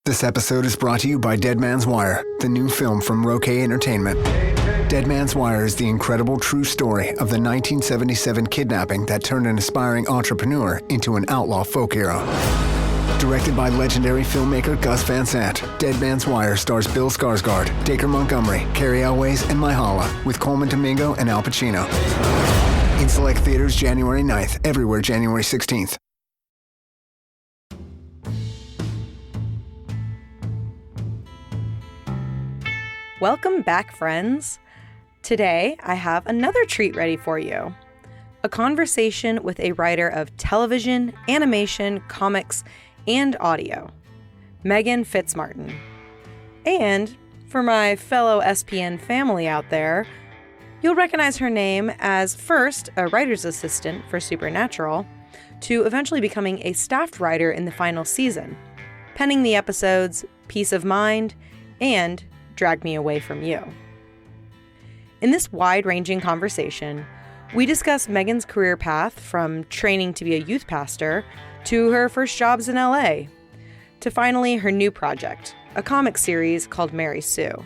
This episode is brought to you by Dead Man's Wire, the new film from Roquet Entertainment. Dead Man's Wire is the incredible true story of the 1977 kidnapping that turned an aspiring entrepreneur into an outlaw folk hero. Directed by legendary filmmaker Gus Van Sant, Dead Man's Wire stars Bill Skarsgård, Dacre Montgomery, Carrie Elways, and Myha'la, with Coleman Domingo and Al Pacino. In select theaters January 9th, everywhere January 16th. Welcome back, friends. Today, I have another treat ready for you. A conversation with a writer of television, animation, comics, and audio, Meghan Fitzmartin. And for my fellow SPN family out there, you'll recognize her name as first a writer's assistant for Supernatural, to eventually becoming a staffed writer in the final season, penning the episodes Peace of Mind and Drag Me Away From You. In this wide-ranging conversation, we discuss Meghan's career path from training to be a youth pastor to her first jobs in LA, to finally her new project, a comic series called Mary Sue.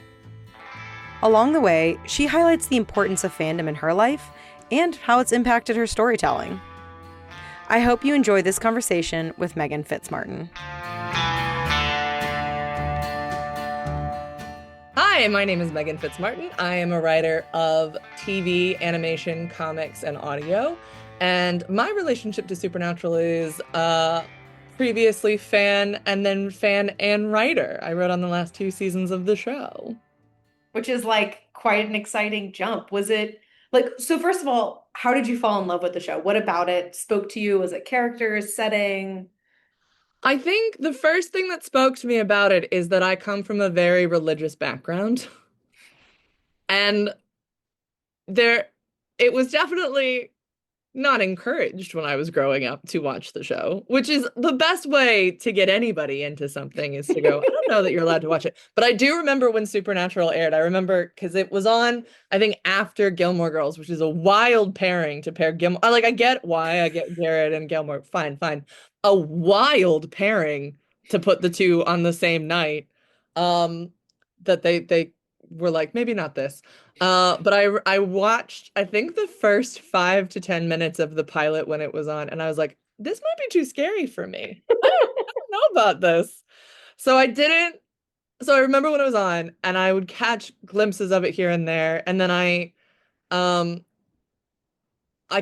Along the way, she highlights the importance of fandom in her life and how it's impacted her storytelling. I hope you enjoy this conversation with Meghan Fitzmartin. Hi, my name is Meghan Fitzmartin. I am a writer of TV, animation, comics, and audio. And my relationship to Supernatural is previously fan and writer. I wrote on the last 2 seasons of the show. Which is like quite an exciting jump. Was it like, so first of all, how did you fall in love with the show? What about it spoke to you? Was it characters, setting? I think the first thing that spoke to me about it is that I come from a very religious background. And it was definitely not encouraged when I was growing up to watch the show, which is the best way to get anybody into something, is to go, I don't know that you're allowed to watch it. But I do remember when Supernatural aired. I remember because it was on, I think, after Gilmore Girls, which is a wild pairing to pair Gilmore. I get why I get Garrett and Gilmore. Fine. A wild pairing to put the two on the same night. That they were like, maybe not this. But I watched, I think, the first 5 to 10 minutes of the pilot when it was on, and I was like, this might be too scary for me. I don't know about this. So I didn't. So I remember when it was on, and I would catch glimpses of it here and there, and then I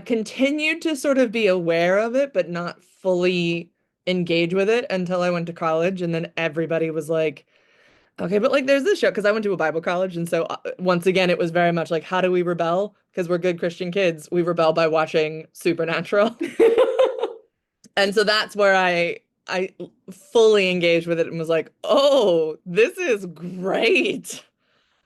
continued to sort of be aware of it, but not fully engage with it until I went to college, and then everybody was like, okay, but like there's this show, because I went to a Bible college, and so once again it was very much like, how do we rebel? Because we're good Christian kids. We rebel by watching Supernatural. And so that's where I fully engaged with it and was like, oh, this is great.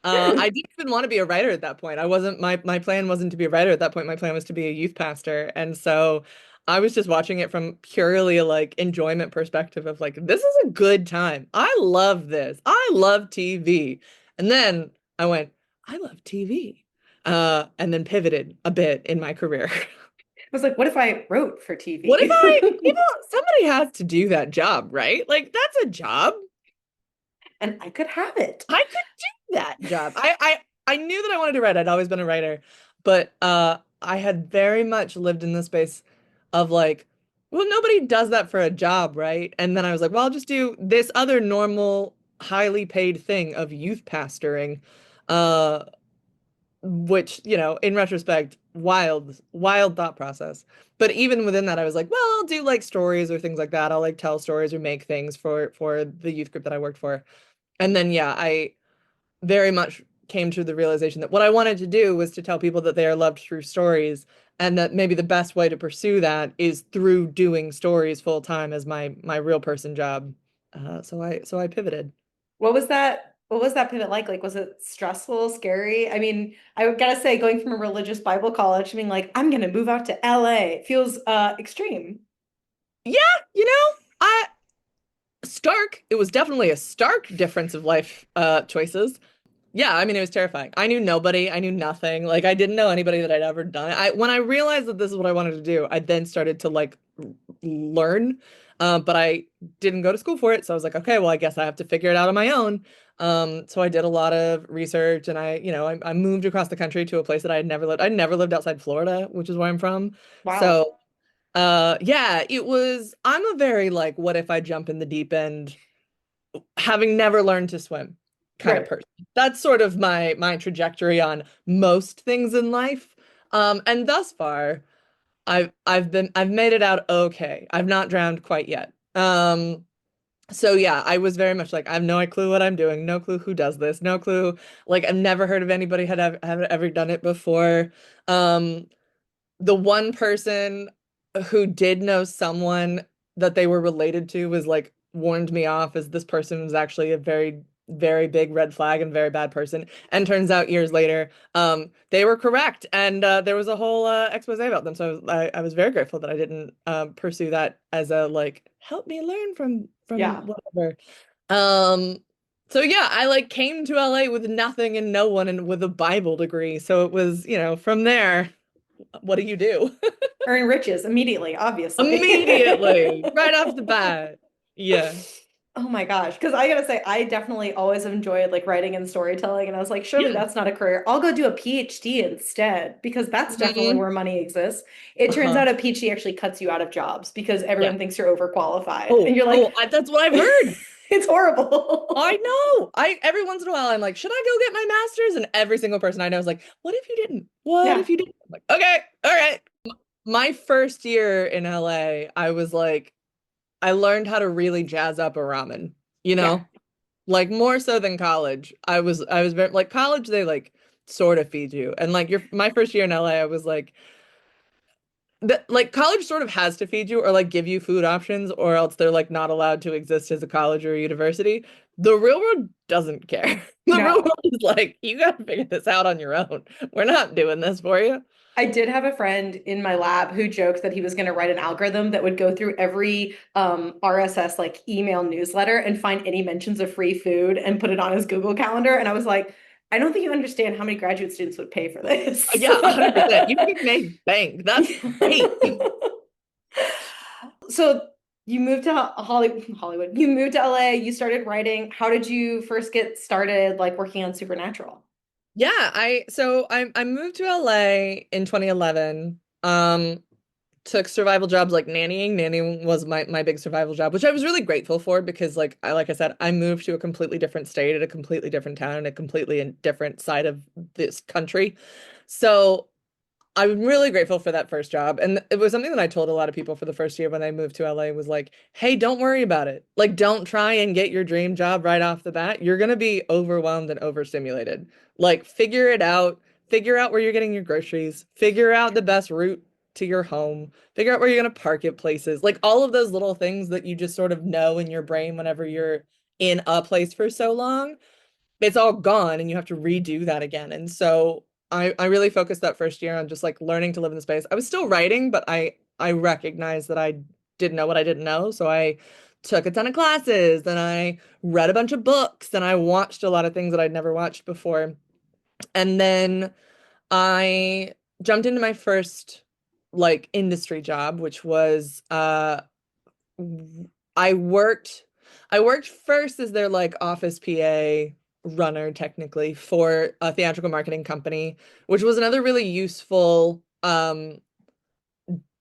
I didn't even want to be a writer at that point. My plan wasn't to be a writer at that point. My plan was to be a youth pastor. And so I was just watching it from purely a like enjoyment perspective of like, this is a good time. I love this. I love TV. And then I went, I love TV. And then pivoted a bit in my career. I was like, what if I wrote for TV? What if somebody has to do that job, right? Like, that's a job. And I could have it. I could do that job. I knew that I wanted to write. I'd always been a writer. But I had very much lived in the space of like, well, nobody does that for a job, right? And then I was like, well, I'll just do this other normal, highly paid thing of youth pastoring, which, you know, in retrospect, wild thought process. But even within that, I was like, well, I'll do like stories or things like that. I'll like tell stories or make things for the youth group that I worked for. And then, yeah, I very much came to the realization that what I wanted to do was to tell people that they are loved through stories, and that maybe the best way to pursue that is through doing stories full time as my real person job. So I pivoted. What was that pivot like? Like, was it stressful, scary? I mean, I gotta say, going from a religious Bible college, being like, I'm gonna move out to LA, feels extreme. Yeah, you know, it was definitely a stark difference of life choices. Yeah, I mean, it was terrifying. I knew nobody. I knew nothing. Like, I didn't know anybody that I'd ever done it. When I realized that this is what I wanted to do, I then started to like learn. But I didn't go to school for it. So I was like, okay, well, I guess I have to figure it out on my own. So I did a lot of research and I moved across the country to a place that I had never lived. I never lived outside Florida, which is where I'm from. Wow. So yeah, I'm a very like, what if I jump in the deep end, having never learned to swim kind of Right. person. That's sort of my trajectory on most things in life. And thus far, I've made it out okay. I've not drowned quite yet. So yeah, I was very much like, I have no clue what I'm doing, no clue who does this, no clue. Like I've never heard of anybody have ever done it before. Um, the one person who did know someone that they were related to was like warned me off as this person was actually a very, very big red flag and very bad person. And turns out years later, they were correct. And there was a whole expose about them. So I was very grateful that I didn't pursue that as a like, help me learn from Yeah. whatever. Um, so yeah, I like came to LA with nothing and no one and with a Bible degree. So it was, from there, what do you do? Earn riches immediately, obviously. Immediately, right off the bat. Yeah. Oh my gosh. Because I gotta say, I definitely always have enjoyed like writing and storytelling. And I was like, surely Yeah. that's not a career. I'll go do a PhD instead, because that's definitely Mhm. where money exists. It turns Uh-huh. out a PhD actually cuts you out of jobs because Yeah. everyone thinks you're overqualified. And you're like, That's what I've heard. it's I horrible. know. I every once in a while I'm like, should I go get my master's? And every single person I know is like, what if you didn't? What Yeah. if you didn't? I'm like, okay, all right. My first year in LA, I was like, I learned how to really jazz up a ramen, you Yeah. know? Like more so than college. I was very like college, they like sort of feed you. And like my first year in LA, I was like college sort of has to feed you or like give you food options, or else they're like not allowed to exist as a college or a university. The real world doesn't care. The real No. world is like, you gotta figure this out on your own. We're not doing this for you. I did have a friend in my lab who joked that he was going to write an algorithm that would go through every RSS like email newsletter and find any mentions of free food and put it on his Google Calendar. And I was like, I don't think you understand how many graduate students would pay for this. Yeah, 100%. You can make bank. That's great. So you moved to Hollywood. You moved to LA. You started writing. How did you first get started, like working on Supernatural? Yeah, I moved to LA in 2011. Took survival jobs like nannying. Nannying was my big survival job, which I was really grateful for because like I said, I moved to a completely different state, at a completely different town, and a completely different side of this country. So I'm really grateful for that first job. And it was something that I told a lot of people for the first year when I moved to LA was like, hey, don't worry about it. Like, don't try and get your dream job right off the bat. You're going to be overwhelmed and overstimulated. Like, figure out where you're getting your groceries, figure out the best route to your home, figure out where you're going to park at places. Like, all of those little things that you just sort of know in your brain whenever you're in a place for so long, it's all gone and you have to redo that again. And so I really focused that first year on just like learning to live in the space. I was still writing, but I recognized that I didn't know what I didn't know. So I took a ton of classes and I read a bunch of books and I watched a lot of things that I'd never watched before. And then I jumped into my first like industry job, which was I worked I worked first as their like office PA runner technically for a theatrical marketing company, which was another really useful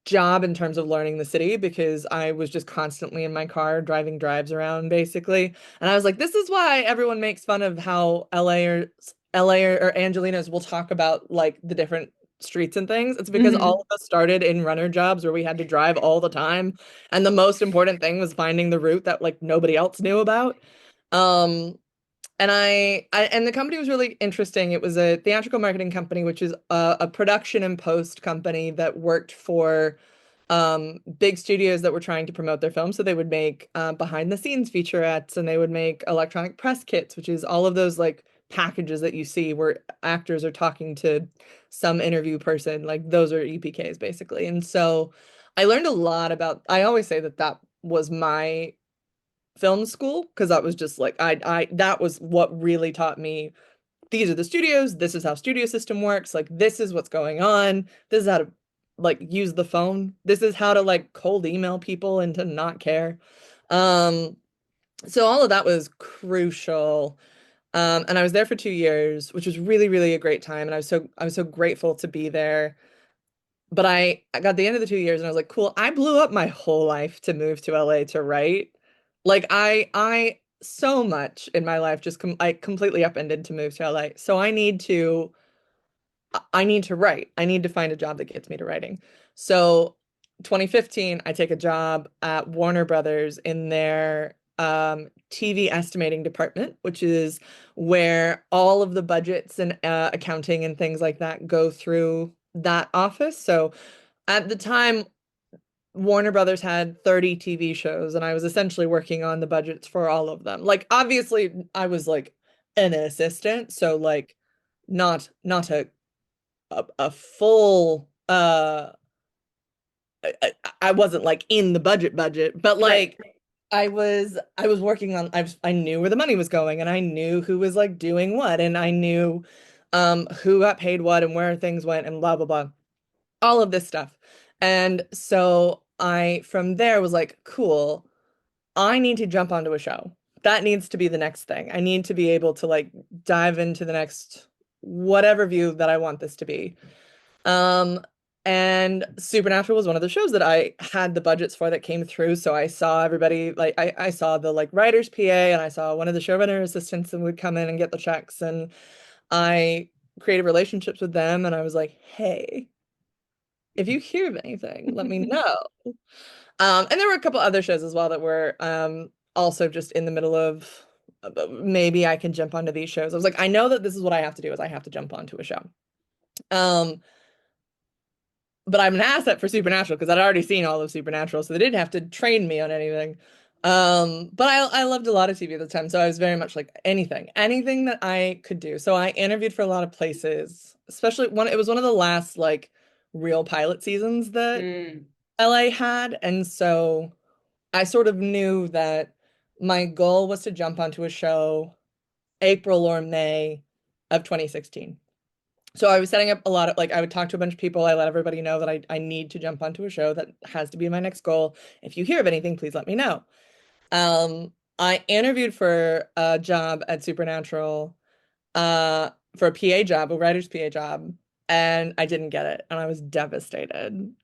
job in terms of learning the city because I was just constantly in my car driving drives around basically. And I was like, this is why everyone makes fun of how or Angelinos will talk about like the different streets and things. It's because all Hmm. of us started in runner jobs where we had to drive all the time. And the most important thing was finding the route that like nobody else knew about. Um, and and the company was really interesting. It was a theatrical marketing company, which is a production and post company that worked for big studios that were trying to promote their films. So they would make behind the scenes featurettes and they would make electronic press kits, which is all of those like packages that you see where actors are talking to some interview person. Like those are EPKs basically. And so I learned a lot about, I always say that that was my film school because that was just like I that was what really taught me these are the studios, this is how studio system works, like this is what's going on, this is how to like use the phone. This is how to like cold email people and to not care. Um, so all of that was crucial. And I was there for 2 years, which was really, really a great time. And I was so grateful to be there. But I got the end of the 2 years and I was like, cool, I blew up my whole life to move to LA to write. Like I so much in my life just I completely upended to move to LA. So I need to write. I need to find a job that gets me to writing. So 2015, I take a job at Warner Brothers in their TV estimating department, which is where all of the budgets and accounting and things like that go through that office. So at the time, Warner Brothers had 30 TV shows, and I was essentially working on the budgets for all of them. Like, obviously, I was like an assistant, so like not a full I wasn't like in the budget, but Right. like I was working on I knew where the money was going and I knew who was like doing what and I knew who got paid what and where things went and blah blah blah. All of this stuff. And so I from there was like, cool, I need to jump onto a show. That needs to be the next thing. I need to be able to like dive into the next whatever view that I want this to be. Um, and Supernatural was one of the shows that I had the budgets for that came through. So I saw everybody like I saw the like writer's PA and I saw one of the showrunner assistants and would come in and get the checks and I created relationships with them and I was like, hey, if you hear of anything, let me know. And there were a couple other shows as well that were also just in the middle of maybe I can jump onto these shows. I was like, I know that this is what I have to do is I have to jump onto a show. Um, but I'm an asset for Supernatural because I'd already seen all of Supernatural, so they didn't have to train me on anything. But I loved a lot of TV at the time, so I was very much like anything that I could do. So I interviewed for a lot of places, especially it was one of the last like real pilot seasons that Mm. LA had, and so I sort of knew that my goal was to jump onto a show April or May of 2016. So I was setting up a lot of like I would talk to a bunch of people. I let everybody know that I need to jump onto a show that has to be my next goal. If you hear of anything, please let me know. I interviewed for a job at Supernatural, for a PA job, a writer's PA job, and I didn't get it. And I was devastated.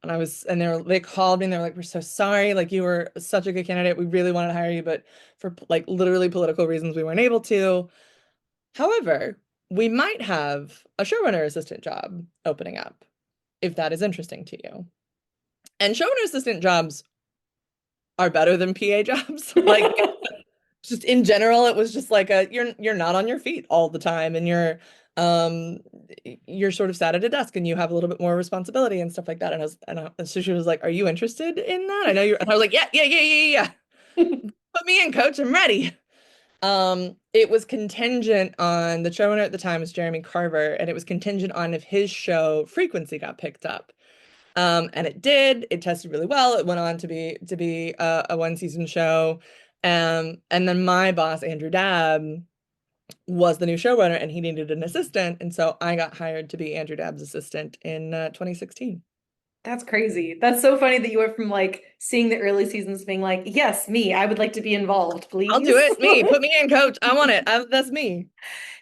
And they called me and they're like, we're so sorry. Like you were such a good candidate. We really wanted to hire you, but for like literally political reasons, we weren't able to. However, we might have a showrunner assistant job opening up if that is interesting to you. And showrunner assistant jobs are better than PA jobs. Like just in general, it was just like you're not on your feet all the time and um you're sort of sat at a desk and you have a little bit more responsibility and stuff like that. And so she was like, "Are you interested in that?" I know you're and I was like, yeah. Put me in, coach. I'm ready. It was contingent on the showrunner at the time was Jeremy Carver, and it was contingent on if his show Frequency got picked up. And it did. It tested really well. It went on to be a one season show. And then my boss, Andrew Dabb, was the new showrunner, and he needed an assistant, and so I got hired to be Andrew Dabb's assistant in 2016. That's crazy. That's so funny that you went from like seeing the early seasons being like, yes, me, I would like to be involved, I'll do please. it. Me, put me in, coach. I want it. That's me.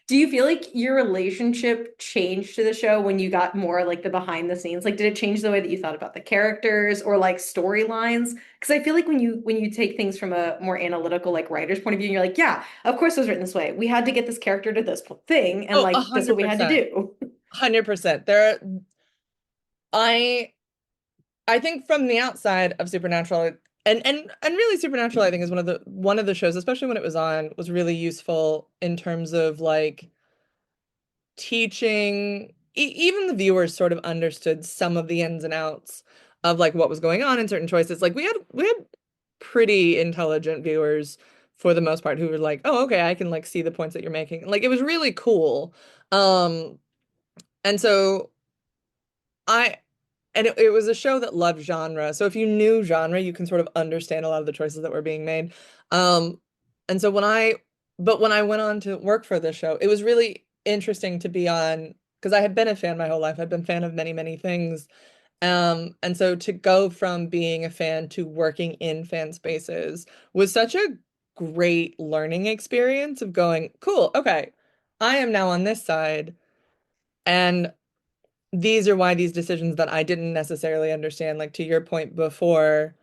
Do you feel like your relationship changed to the show when you got more like the behind the scenes? Like, did it change the way that you thought about the characters or like storylines? Because I feel like when you take things from a more analytical like writer's point of view, you're like, yeah, of course it was written this way. We had to get this character to this thing, and Oh, a like that's what hundred we had to percent, do. 100%. I I think from the outside of Supernatural, and really Supernatural, I think is one of the shows, especially when it was on, was really useful in terms of like teaching. Even the viewers sort of understood some of the ins and outs of like what was going on in certain choices. Like we had pretty intelligent viewers for the most part who were like, oh, okay, I can like see the points that you're making. Like it was really cool. Um, and so I and it was a show that loved genre. So if you knew genre, you can sort of understand a lot of the choices that were being made. Um, and so when I went on to work for this show, it was really interesting to be on because I had been a fan my whole life. I've been a fan of many, many things. And so to go from being a fan to working in fan spaces was such a great learning experience of going, cool, okay, I am now on this side, and these are why these decisions that I didn't necessarily understand, like to your point before,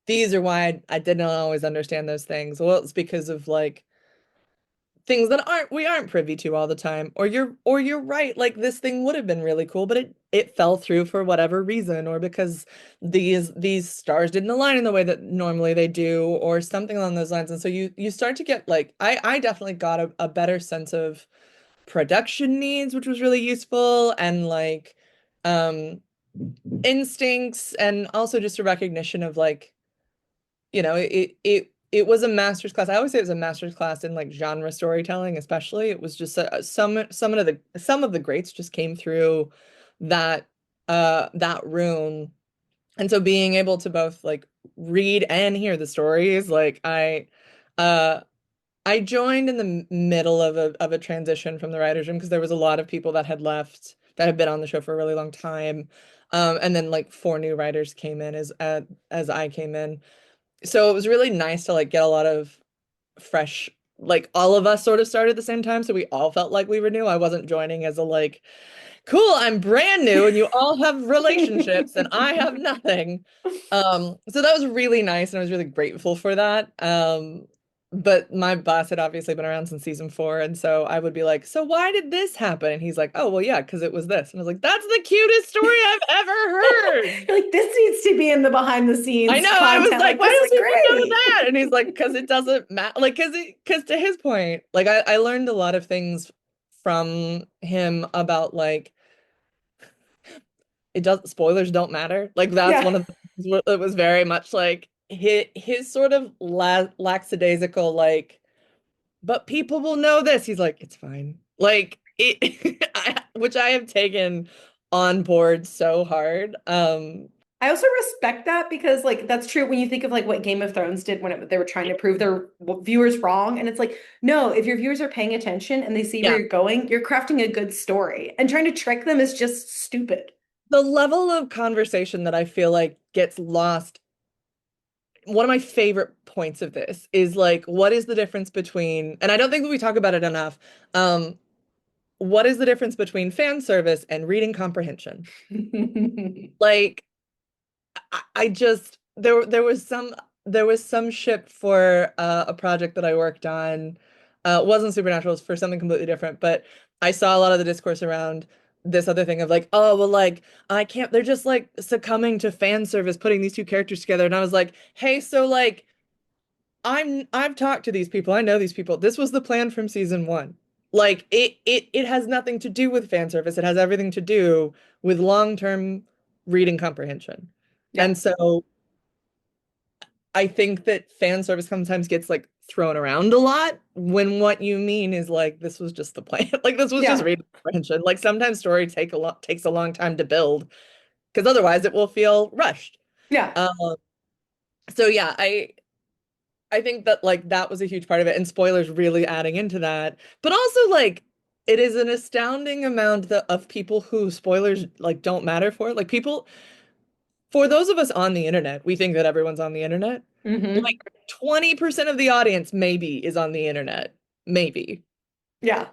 these are why I didn't always understand those things. Well, it's because of like things that we aren't privy to all the time. Or you're right, like this thing would have been really cool, but it fell through for whatever reason, or because these stars didn't align in the way that normally they do, or something along those lines. And so you start to get like I definitely got a better sense of production needs, which was really useful, and like um instincts, and also just a recognition of like, it was a master's class. I always say it was a master's class in like genre storytelling, especially. It was just some of the greats just came through that that room. And so being able to both like read and hear the stories, like uh I joined in the middle of a transition from the writers' room, because there was a lot of people that had left that had been on the show for a really long time. And then like four new writers came in as I came in. So it was really nice to like get a lot of fresh, like all of us sort of started at the same time, so we all felt like we were new. I wasn't joining as a like, cool, I'm brand new and you all have relationships and I have nothing. So that was really nice, and I was really grateful for that. But my boss had obviously been around since season 4, and so I would be like, so why did this happen? And he's like, oh, well, yeah, because it was this. And I was like, that's the cutest story I've ever heard. You're like, this needs to be in the behind the I scenes know. I was content. like, Like, why this don't is people know great. that? And he's like, because it doesn't matter. Like, because to his point, like I learned a lot of things from him about like spoilers don't matter. Like that's Yeah. one of the things where it was very much like his sort of lackadaisical like, but people will know this. He's like, it's fine. Like it, which I have taken on board so hard. I also respect that because, like, that's true when you think of like what Game of Thrones did when they were trying to prove their viewers wrong. And it's like, no, if your viewers are paying attention and they see where Yeah. you're going, you're crafting a good story. And trying to trick them is just stupid. The level of conversation that I feel like gets lost, one of my favorite points of this is like, what is the difference between, and I don't think that we talk about it enough, what is the difference between fan service and reading comprehension? Like, I just there was some ship for a project that I worked on. It wasn't Supernatural, it was for something completely different, but I saw a lot of the discourse around this other thing of like, oh well, like I can't, they're just like succumbing to fan service putting these two characters together. And I was like, hey, so like I've talked to these people, I know these people. This was the plan from season 1. Like it has nothing to do with fan service. It has everything to do with long-term reading comprehension. Yeah. And so I think that fan service sometimes gets like thrown around a lot when what you mean is like this was just the plan. Like this was just Yeah. reading comprehension. Like sometimes story takes a long time to build, because otherwise it will feel rushed. Yeah. Um, so yeah, I think that like that was a huge part of it, and spoilers really adding into that. But also like it is an astounding amount of people who spoilers like don't matter for. Like people, for those of us on the internet, we think that everyone's on the internet. Hmm. Like 20% of the audience maybe is on the internet. Maybe. Yeah.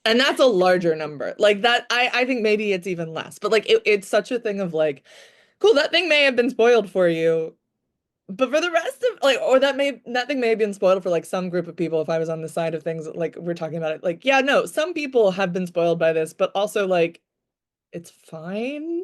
And that's a larger number. Like that, I think maybe it's even less. But like it's such a thing of like, cool, that thing may have been spoiled for you. But for the rest of like, or that thing may have been spoiled for like some group of people. If I was on the side of things, like we're talking about it, like, yeah, no, some people have been spoiled by this, but also like it's fine.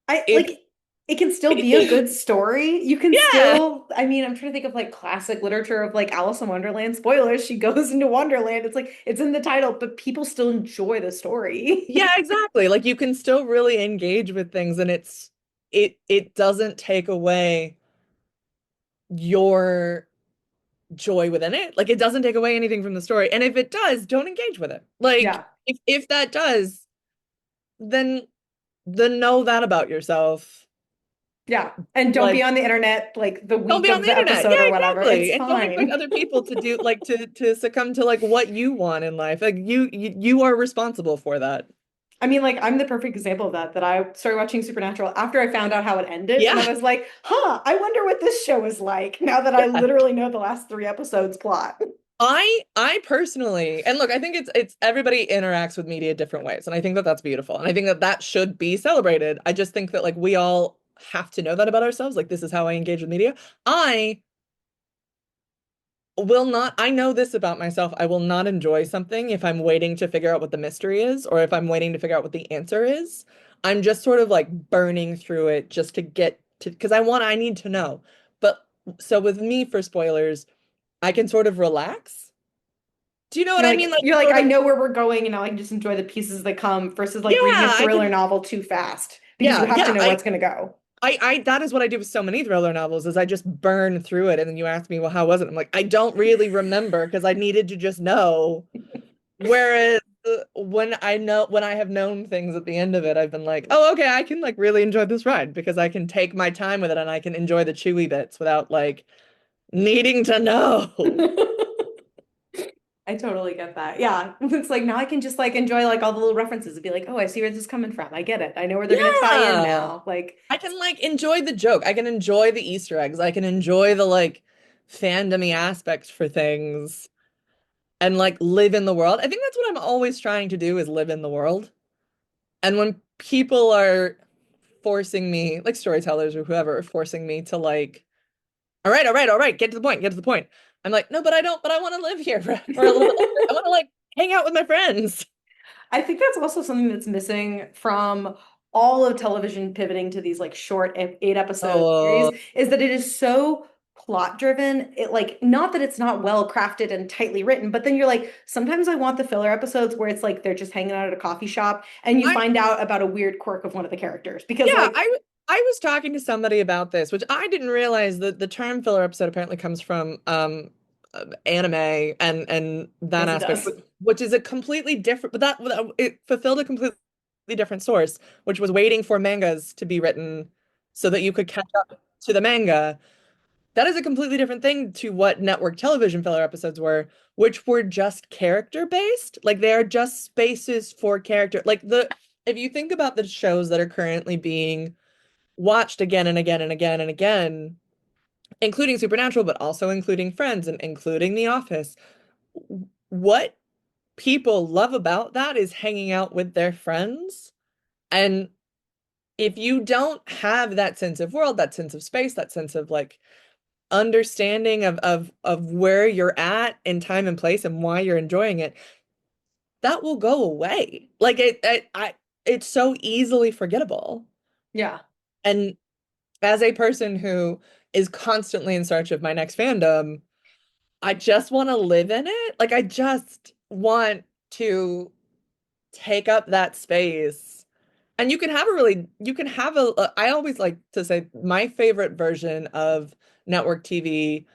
I If like it can still be a good story. You can yeah, still, I mean, I'm trying to think of like classic literature of like Alice in Wonderland. Spoilers, she goes into Wonderland. It's like it's in the title, but people still enjoy the story. yeah, exactly. Like you can still really engage with things, and it doesn't take away your joy within it. Like it doesn't take away anything from the story. And if it does, don't engage with it. Like Yeah. if that does, then know that about yourself. Yeah. And don't be Like on the internet like the don't week be on of the the internet. episode Yeah, or whatever. It's exactly. And don't expect fine. other people to do to succumb to like what you want in life. Like you are responsible for that. I mean, like, I'm the perfect example of that, that I started watching Supernatural after I found out how it ended. And I Yeah. was like, huh, I wonder what this show is like now that I Yeah. literally know the last three episodes plot. I personally, and look, I think it's everybody interacts with media different ways, and I think that that's beautiful, and I think that that should be celebrated. I just think that like we all have to know that about ourselves. Like this is how I engage with media. I will not, I know this about myself. I will not enjoy something if I'm waiting to figure out what the mystery is, or if I'm waiting to figure out what the answer is. I'm just sort of like burning through it just to get to, because I need to know. But so with me for spoilers, I can sort of relax. Do you know what I mean? Like You're like, sort I of, know where we're going, and now I can just enjoy the pieces that come versus yeah, like reading a I thriller can, novel too fast because you yeah, have to yeah. know what's going to go. That is what I do with so many thriller novels is I just burn through it. And then you ask me, well, how was it? I'm like, I don't really remember because I needed to just know. Whereas when I have known things at the end of it, I've been like, oh, okay, I can like really enjoy this ride because I can take my time with it and I can enjoy the chewy bits without like needing to know. I totally get that. Yeah. It's like now I can just like enjoy like all the little references and be like, oh, I see where this is coming from. I get it. I know where they're going to tie in Yeah. now. Like, I can like enjoy the joke. I can enjoy the Easter eggs. I can enjoy the like fandomy aspects for things and like live in the world. I think that's what I'm always trying to do is live in the world. And when people are forcing me, like storytellers or whoever, are forcing me to like, all right, get to the point, get to the point. I'm like, no, but I don't, but I want to live here for a little bit longer. I want to like hang out with my friends. I think that's also something that's missing from all of television pivoting to these like short 8 episode Oh, series is that it is so plot driven. It like not that it's not well crafted and tightly written, but then you're like, sometimes I want the filler episodes where it's like they're just hanging out at a coffee shop and you I find out about a weird quirk of one of the characters because yeah, like I was talking to somebody about this, which I didn't realize that the term filler episode apparently comes from anime and that yes, it aspect, does. which is a completely different, but that it fulfilled a completely different source, which was waiting for mangas to be written so that you could catch up to the manga. That is a completely different thing to what network television filler episodes were, which were just character based. Like they are just spaces for character. Like the if you think about the shows that are currently being watched again and again and again and again, including Supernatural, but also including Friends and including The Office, what people love about that is hanging out with their friends. And if you don't have that sense of world, that sense of space, that sense of like understanding of where you're at in time and place and why you're enjoying it, that will go away. Like it's so easily forgettable. Yeah. And as a person who is constantly in search of my next fandom, I just want to live in it. Like I just want to take up that space. And you can have I always like to say my favorite version of network TV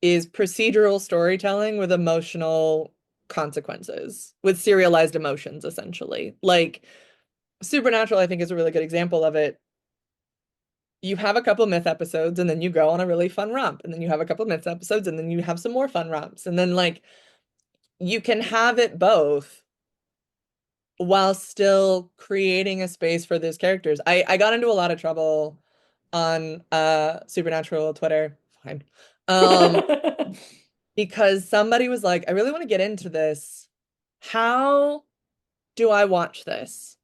is procedural storytelling with emotional consequences, with serialized emotions, essentially. Like Supernatural, I think, is a really good example of it. You have a couple myth episodes and then you go on a really fun romp. And then you have a couple myth episodes and then you have some more fun romps. And then like you can have it both while still creating a space for those characters. I got into a lot of trouble on Supernatural Twitter. Fine. Um because somebody was like, I really want to get into this. How do I watch this?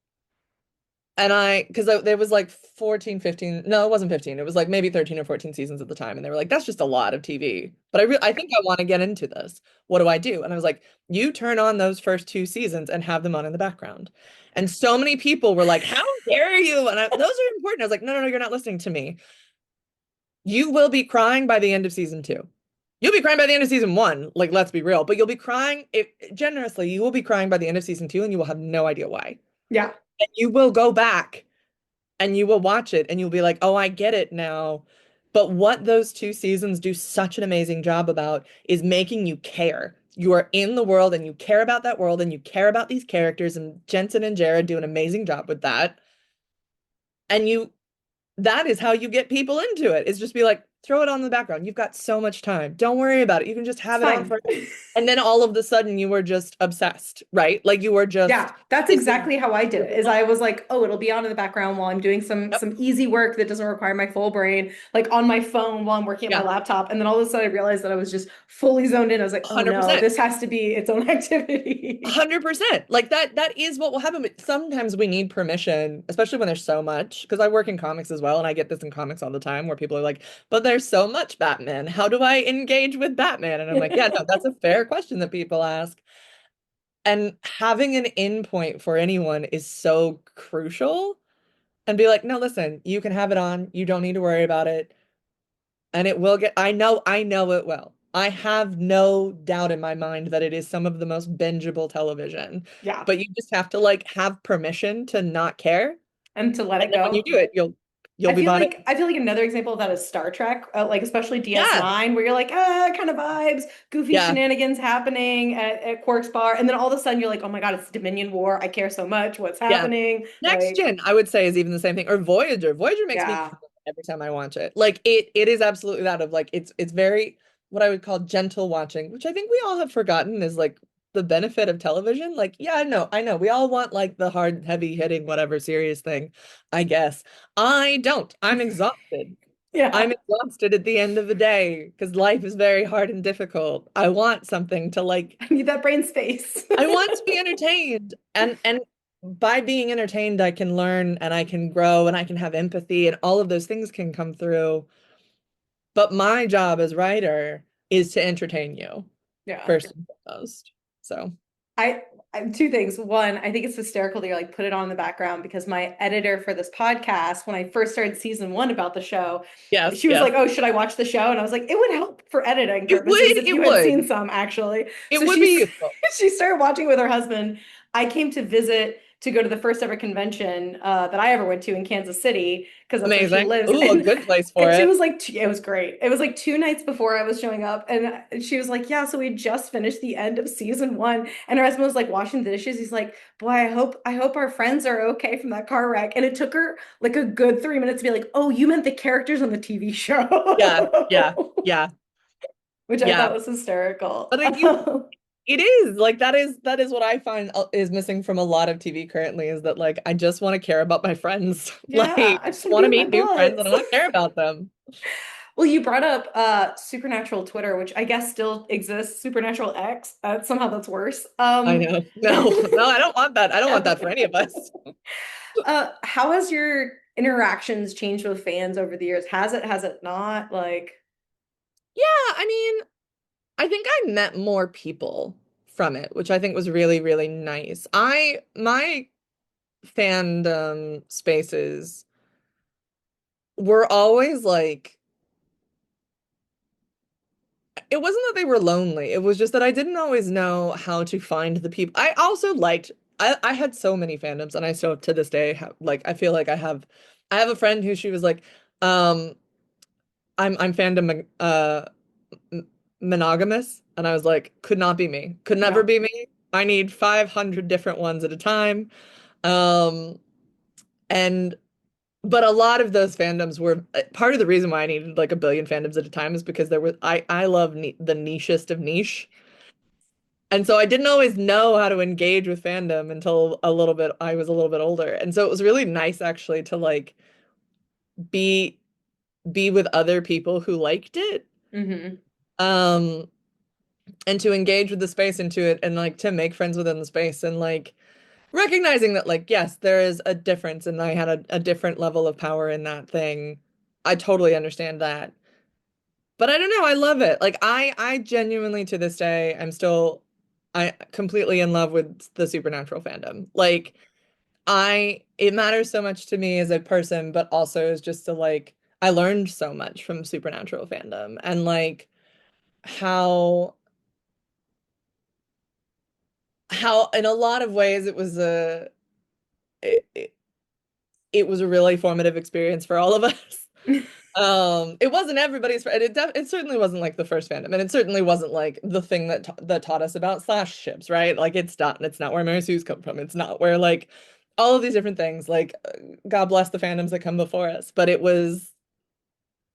And because there was like 14, 15, no, it wasn't 15. It was like maybe 13 or 14 seasons at the time. And they were like, that's just a lot of TV. But I think I want to get into this. What do I do? And I was like, you turn on those first two seasons and have them on in the background. And so many people were like, how dare you? And those are important. I was like, no, you're not listening to me. You will be crying by the end of season two. You'll be crying by the end of season one, like let's be real, but you'll be crying if generously, you will be crying by the end of season two and you will have no idea why. Yeah. And you will go back and you will watch it and you'll be like, oh, I get it now. But what those two seasons do such an amazing job about is making you care. You are in the world and you care about that world and you care about these characters, and Jensen and Jared do an amazing job with that. And that is how you get people into it. Is just be like, throw it on the background. You've got so much time. Don't worry about it. You can just It's have it on fine. for, and then all of the sudden you were just obsessed, right? Like you were Yeah, just, that's this is, exactly how I did it. Is I was like, oh, it'll be on in the background while I'm doing yep, some easy work that doesn't require my full brain, like on my phone while I'm working at my yeah, laptop. And then all of a sudden I realized that I was just fully zoned in. I was like, oh no, 100%. this has to be its own activity. 100%. Like that is what will happen. But sometimes we need permission, especially when there's so much. Because I work in comics as well, and I get this in comics all the time where people are like, but there's so much Batman. How do I engage with Batman? And I'm like, yeah, no, that's a fair question that people ask. And having an endpoint for anyone is so crucial. And be like, no, listen, you can have it on. You don't need to worry about it. And it will get, I know it will. I have no doubt in my mind that it is some of the most bingeable television. Yeah. But you just have to like have permission to not care. And to let And it then when you go. do it, you'll be on it. I feel like another example of that is Star Trek, like especially Yeah. DS9, where you're like, ah, kind of vibes, goofy Yeah. shenanigans happening at Quark's bar, and then all of a sudden you're like, oh my God, it's Dominion War. I care so much. What's Yeah. happening? Next Like, Gen, I would say, is even the same thing. Or Voyager. Voyager makes me yeah, cry every time I watch it. Like it is absolutely that of like it's very what I would call gentle watching, which I think we all have forgotten is like the benefit of television. Like, yeah, I know. We all want like the hard, heavy hitting, whatever serious thing, I guess. I don't. I'm exhausted. I'm yeah. exhausted at the end of the day because life is very hard and difficult. I want something to like I need that brain space. I want to be entertained and by being entertained I can learn and I can grow and I can have empathy and all of those things can come through. But my job as writer is to entertain you Yeah. first and foremost. So, I, two things. One, I think it's hysterical that you're like put it on in the background because my editor for this podcast, when I first started season one about the show, yes, she was yes. like, "Oh, should I watch the show?" And I was like, "It would help for editing It purposes would, if you it had seen would. some actually." It So would be she's useful. she started watching with her husband. I came to visit to go to the first ever convention that I ever went to in Kansas City because that's where she Amazing. lives, Ooh, a good place for and she it. was like, it was great. It was like 2 nights before I was showing up, and she was like, "Yeah, so we just finished the end of season one." And her husband was like washing the dishes. He's like, "Boy, I hope our friends are okay from that car wreck." And it took her like a good 3 minutes to be like, "Oh, you meant the characters on the TV Yeah, yeah, show," yeah, which I yeah. thought was hysterical. But like you it is like that is what I find is missing from a lot of TV currently is that like I just want to care about my friends. Like Yeah, I I just just want to want be to with my meet new friends and buds. I want to care about them. Well, you brought up Supernatural Twitter, which I guess still exists. Supernatural X. Somehow that's worse. I know. No, no, I don't want that. I don't want that for any of us. How has your interactions changed with fans over the years? Has it? Has it not? Like, Yeah, I mean, I think I met more people from it, which I think was really, really nice. My fandom spaces were always like it wasn't that they were lonely. It was just that I didn't always know how to find the people. I also liked I had so many fandoms and I still to this day have like I feel like I have a friend who she was like um I'm fandom monogamous and I was like could not be me. Could never yeah. be me. I need 500 different ones at a time. Um and but a lot of those fandoms were part of the reason why I needed like a billion fandoms at a time is because there were I love the nichest of niche. And so I didn't always know how to engage with fandom until a little bit I was a little bit older. And so it was really nice actually to like be be with other people who liked it. Hmm. Um and to engage with the space into it and like to make friends within the space and like recognizing that like yes, there is a difference and I had a different level of power in that thing. I totally understand that. But I don't know, I love it. Like I genuinely to this day I'm still I completely in love with the Supernatural fandom. Like I it matters so much to me as a person, but also is just to like I learned so much from Supernatural fandom and like how how in a lot of ways it was a it, it, it was a really formative experience for all of us. It wasn't everybody's, it certainly wasn't like the first fandom, and it certainly wasn't like the thing that that taught us about slash ships, right? Like it's not where Mary Sue's come from. It's not where like all of these different things. Like God bless the fandoms that come before us, but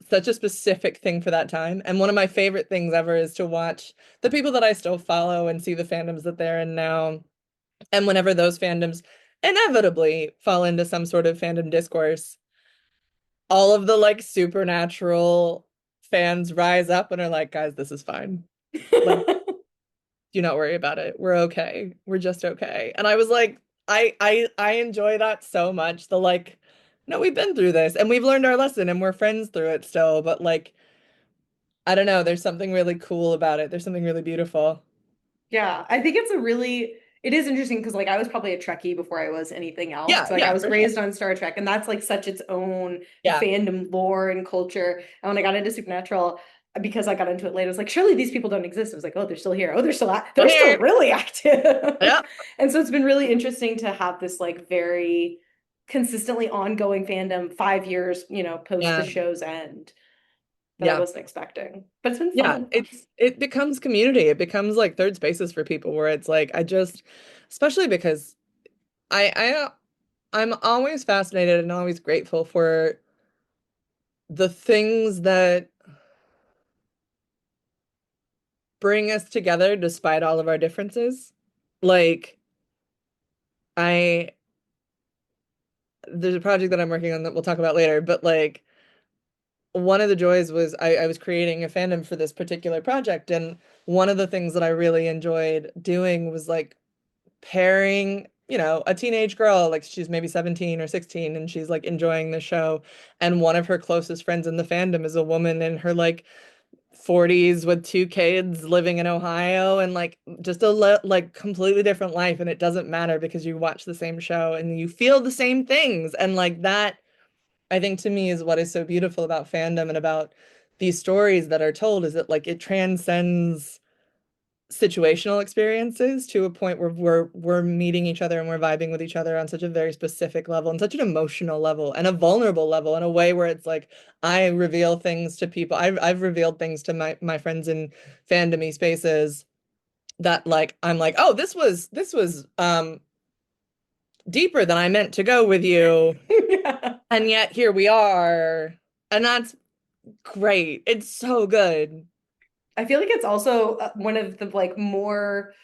such a specific thing for that time. And one of my favorite things ever is to watch the people that I still follow and see the fandoms that they're in now. And whenever those fandoms inevitably fall into some sort of fandom discourse, all of the like supernatural fans rise up and are like, guys, this is fine. Like, do not worry about it. We're okay. We're just okay. And I was like, I enjoy that so much. The like, no, we've been through this and we've learned our lesson and we're friends through it still. But like, I don't know, there's something really cool about it. There's something really beautiful. Yeah, I think it is interesting because like I was probably a Trekkie before I was anything else. Yeah, 'Cause, like I yeah, was for sure. raised on Star Trek and that's like such its own Yeah. fandom lore and culture. And when I got into Supernatural, because I got into it late, I was like, surely these people don't exist. I was like, oh, they're still here. Oh, I'm they're still here. really active. Yeah. And so it's been really interesting to have this like very consistently ongoing fandom 5 years, post the Yeah. show's end that I Yeah. wasn't expecting. But it's been Yeah. fun. It becomes community. It becomes like third spaces for people where it's like I just especially because I I'm always fascinated and always grateful for the things that bring us together despite all of our differences. Like I there's a project that I'm working on that we'll talk about later, but like one of the joys was I was creating a fandom for this particular project, and one of the things that I really enjoyed doing was like pairing, a teenage girl, like she's maybe 17 or 16, and she's like enjoying the show, and one of her closest friends in the fandom is a woman in her like 40s with two kids living in Ohio and like just a like completely different life, and it doesn't matter because you watch the same show and you feel the same things, and like that I think to me is what is so beautiful about fandom and about these stories that are told is that like it transcends situational experiences to a point where we're meeting each other and we're vibing with each other on such a very specific level and such an emotional level and a vulnerable level in a way where it's like I reveal things to people. I've revealed things to my friends in fandomy spaces that like I'm like, oh, this was deeper than I meant to go with you. Yeah. And yet here we are. And that's great. It's so good. I feel like it's also one of the like more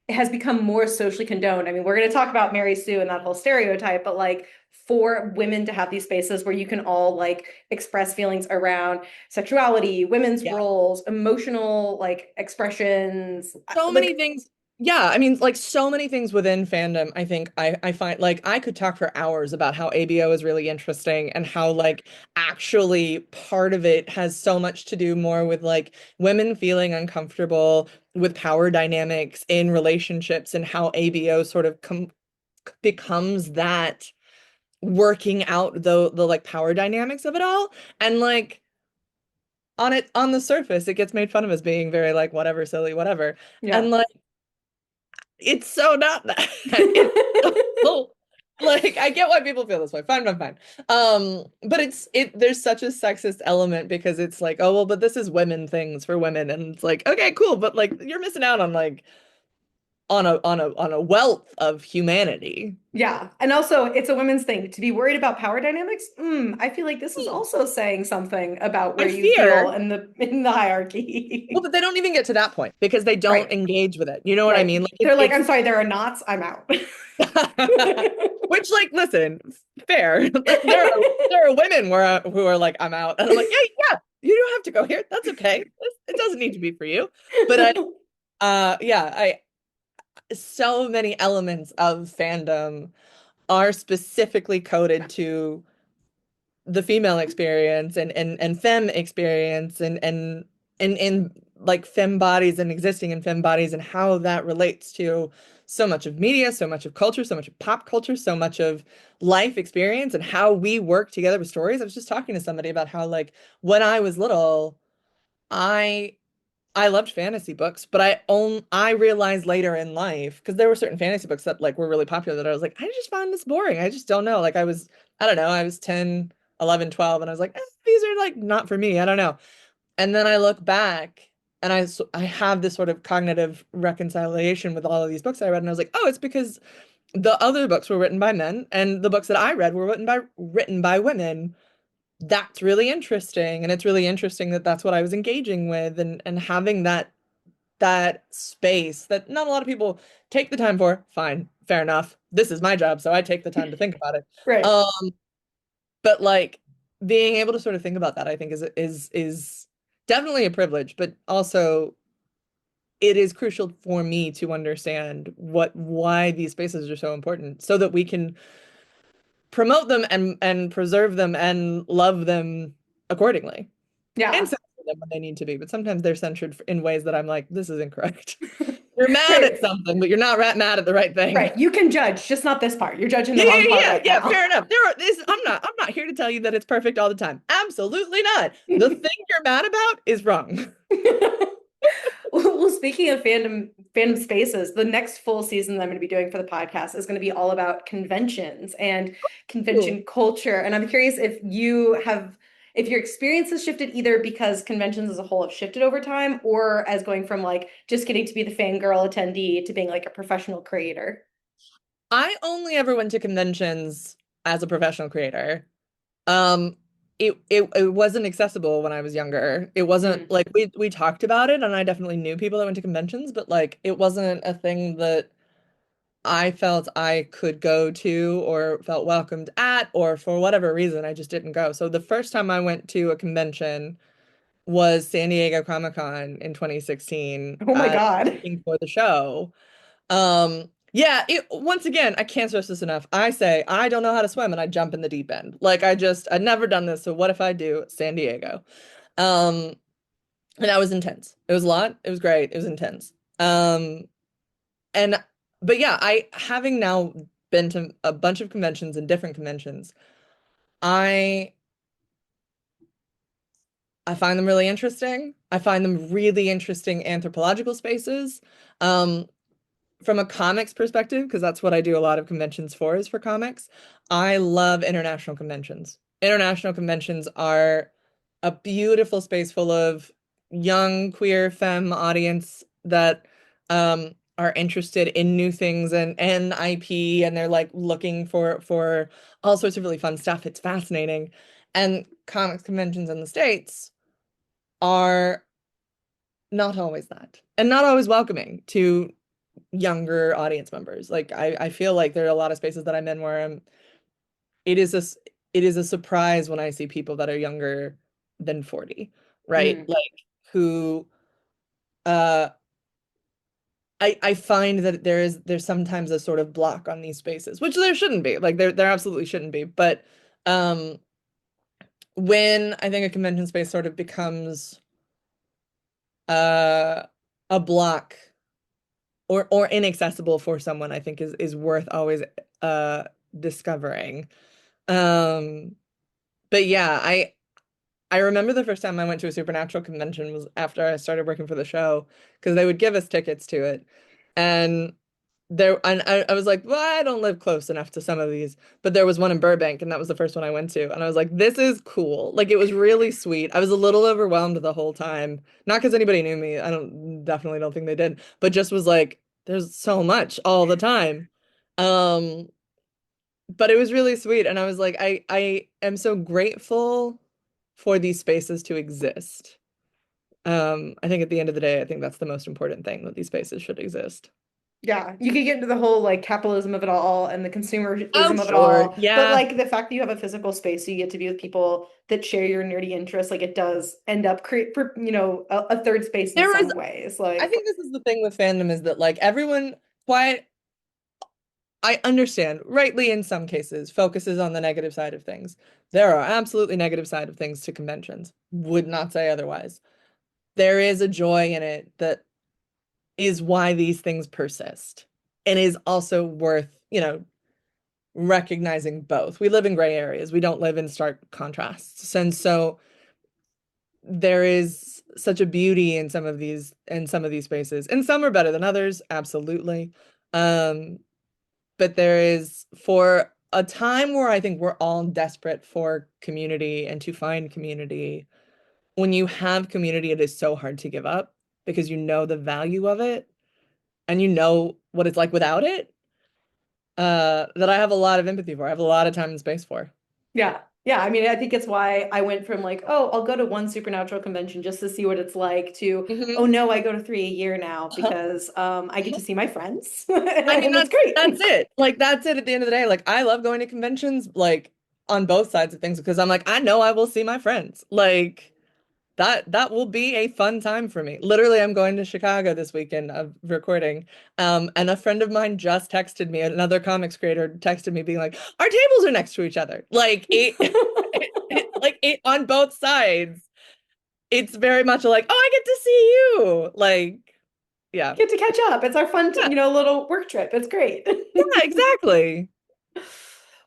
it has become more socially condoned. I mean, we're going to talk about Mary Sue and that whole stereotype, but like for women to have these spaces where you can all like express feelings around sexuality, women's Yeah. roles, emotional like expressions, So many like things. Yeah, I mean, like so many things within fandom. I think I find like I could talk for hours about how ABO is really interesting and how like actually part of it has so much to do more with like women feeling uncomfortable with power dynamics in relationships and how ABO sort of becomes that working out the like power dynamics of it all. And like on the surface, it gets made fun of as being very like whatever, silly, whatever. yeah. And like it's so not that. It's so like I get why people feel this way. Fine, fine, fine. But there's such a sexist element because it's like, oh well, but this is women things for women, and it's like, okay, cool, but like you're missing out on like on a wealth of humanity. Yeah. And also, it's a women's thing to be worried about power dynamics. I feel like this is Hmm. also saying something about where I you feel fear. in the Well, hierarchy. but they don't even get to that point because they don't Right. engage with it. You know what I Right. mean? Like They're like, it's I'm sorry, there are knots. I'm out. which, like, listen, fair. There are women who are like, I'm out, and I'm like, yeah, yeah, you don't have to go here. That's okay. It doesn't need to be for you. But yeah, so many elements of fandom are specifically coded to the female experience and femme experience and like femme bodies and existing in femme bodies and how that relates to so much of media, so much of culture, so much of pop culture, so much of life experience and how we work together with stories. I was just talking to somebody about how like when I was little, I I loved fantasy books, but I realized later in life because there were certain fantasy books that like were really popular that I was like, I just found this boring. I just don't know. Like I don't know, I was 10, 11, 12, and I was like, these are like not for me. I don't know. And then I look back and I have this sort of cognitive reconciliation with all of these books I read, and I was like, oh, it's because the other books were written by men, and the books that I read were written by women that's really interesting. And it's really interesting that that's what I was engaging with, and having that space that not a lot of people take the time for. Fine, fair enough. This is my job, so I take the time to think about it. Right. But like being able to sort of think about that, I think is definitely a privilege, but also it is crucial for me to understand why these spaces are so important so that we can promote them and preserve them and love them accordingly. And Yeah. censor them when they need to be, but sometimes they're censored in ways that I'm like, this is incorrect. You're mad Right. at something, but you're not mad at the right thing. Right. You can judge, just not this part. You're judging the Yeah, wrong yeah, part yeah, right yeah. now. Fair enough. I'm not here to tell you that it's perfect all the time. Absolutely not. The thing you're mad about is wrong. Well, speaking of fandom spaces, the next full season that I'm going to be doing for the podcast is going to be all about conventions and Cool. convention culture. And I'm curious if your experience has shifted either because conventions as a whole have shifted over time, or as going from like just getting to be the fangirl attendee to being like a professional creator. I only ever went to conventions as a professional creator. Um, it wasn't accessible when I was younger. It wasn't Mm. like we talked about it, and I definitely knew people that went to conventions, but like it wasn't a thing that I felt I could go to or felt welcomed at, or for whatever reason, I just didn't go. So the first time I went to a convention was San Diego Comic-Con in 2016, Oh my God. looking for the show. Yeah, once again, I can't stress this enough. I say I don't know how to swim and I jump in the deep end. Like I'd never done this, so what if I do? San Diego. Um, and that was intense. It was a lot. It was great. It was intense. And but yeah, I having now been to a bunch of conventions and different conventions, I I find them really interesting. I find them really interesting anthropological spaces. Um, from a comics perspective, because that's what I do a lot of conventions for, is for comics. I love international conventions. International conventions are a beautiful space full of young queer femme audience that are interested in new things and IP, and they're like looking for all sorts of really fun stuff. It's fascinating. And comics conventions in the States are not always that, and not always welcoming to younger audience members. Like I feel like there are a lot of spaces that I'm in where it is a it is a surprise when I see people that are younger than 40, right? Mm. Like who uh I find that there's sometimes a sort of block on these spaces, which there shouldn't be. Like there absolutely shouldn't be. But um when I think a convention space sort of becomes uh a block or inaccessible for someone, I think is worth always uh discovering. Um but yeah, I remember the first time I went to a supernatural convention was after I started working for the show, because they would give us tickets to it. And I was like, well, I don't live close enough to some of these, but there was one in Burbank, and that was the first one I went to. And I was like, this is cool. Like it was really sweet. I was a little overwhelmed the whole time. Not because anybody knew me. I definitely don't think they did, but just was like, there's so much all the time. Um, but it was really sweet. And I was like, I am so grateful for these spaces to exist. I think at the end of the day, I think that's the most important thing, that these spaces should exist. Yeah, you could get into the whole like capitalism of it all and the Oh, consumerism of it sure. all. But Yeah. like the fact that you have a physical space, so you get to be with people that share your nerdy interests, like it does end up create for, a third space in There was, some ways. I Like, think this is the thing with fandom, is that like everyone, why I understand, rightly in some cases, focuses on the negative side of things. There are absolutely negative side of things to conventions. Would not say otherwise. There is a joy in it that is why these things persist, and is also worth, recognizing both. We live in gray areas. We don't live in stark contrasts. And so there is such a beauty in some of these spaces. And some are better than others, absolutely. Um, but there is, for a time where I think we're all desperate for community and to find community, when you have community, it is so hard to give up because you know the value of it and you know what it's like without it. That I have a lot of empathy for. I have a lot of time and space for. yeah. Yeah, I mean, I think it's why I went from like, oh, I'll go to one supernatural convention just to see what it's like to, oh Mhm. no, I go to three a year now because I get to see my friends I mean, and it's that's great. it. Like that's it at the end of the day. Like I love going to conventions, like on both sides of things because I'm like, I know I will see my friends. Like that will be a fun time for me. Literally, I'm going to Chicago this weekend of recording. And a friend of mine just texted me, another comics creator texted me being like, our tables are next to each other. Like it on both sides. It's very much like, oh, I get to see you. Like, yeah. Get to catch up. It's our fun, Yeah, little work trip. It's great. yeah, exactly.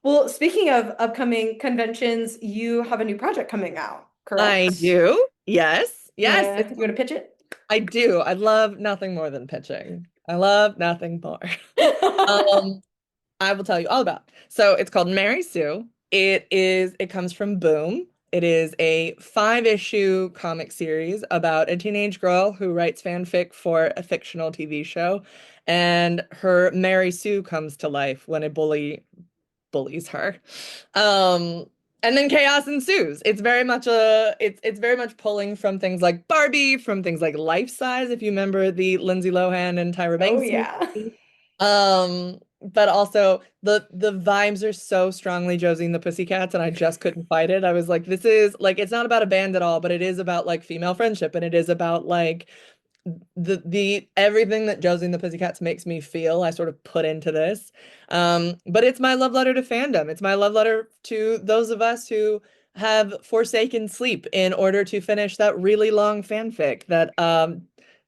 Well, speaking of upcoming conventions, you have a new project coming out, I correct? do. Yes. Yes. You want to pitch it? I do. I love nothing more than pitching. I love nothing more. Um, I will tell you all about. So it's called Mary Sue. It comes from Boom. It is a 5-issue comic series about a teenage girl who writes fanfic for a fictional TV show, and her Mary Sue comes to life when a bully bullies her. Um, and then chaos ensues. It's very much pulling from things like Barbie, from things like Life Size, if you remember the Lindsay Lohan and Tyra Oh Banks yeah. movie. But also the vibes are so strongly Josie and the Pussycats, and I just couldn't fight it. I was like, this is like it's not about a band at all, but it is about like female friendship, and it is about like the everything that Josie and the Pussycats makes me feel, I sort of put into this. But it's my love letter to fandom. It's my love letter to those of us who have forsaken sleep in order to finish that really long fanfic that